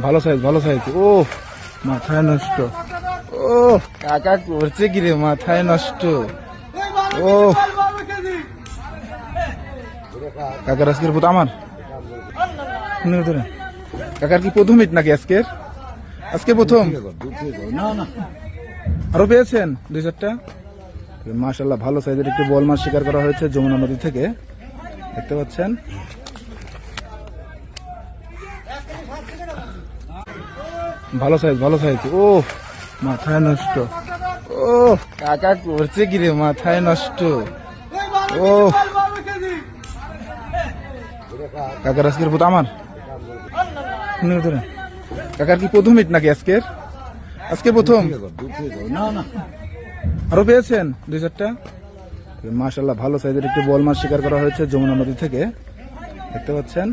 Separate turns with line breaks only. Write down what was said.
ভালো সাইজ ভালো সাইজ। ও মাথায় নষ্ট। ও কাকা করছে কি রে, মাথায় নষ্ট। ও কাকার আজকের পুত আমার কাকার কি প্রথম হিট নাকি আজকের? আজকে প্রথম? আরো পেয়েছেন 2-4টা? মাশাআল্লাহ ভালো সাইজের একটি বল মাছ শিকার করা হয়েছে যমুনা নদী থেকে, দেখতে পাচ্ছেন। ভালো সাইজ ভালো সাইজ। ও মাথায় নষ্ট। ও কাকা করছে কি রে, মাথায় নষ্ট। ও কাকার আজকের পুত আমার কাকার কি প্রথম হিট নাকি আজকের? আজকে প্রথম? আরো পেয়েছেন 2-4টা? মাশাআল্লাহ ভালো সাইজের একটি বল মাছ শিকার করা হয়েছে যমুনা নদী থেকে, দেখতে পাচ্ছেন।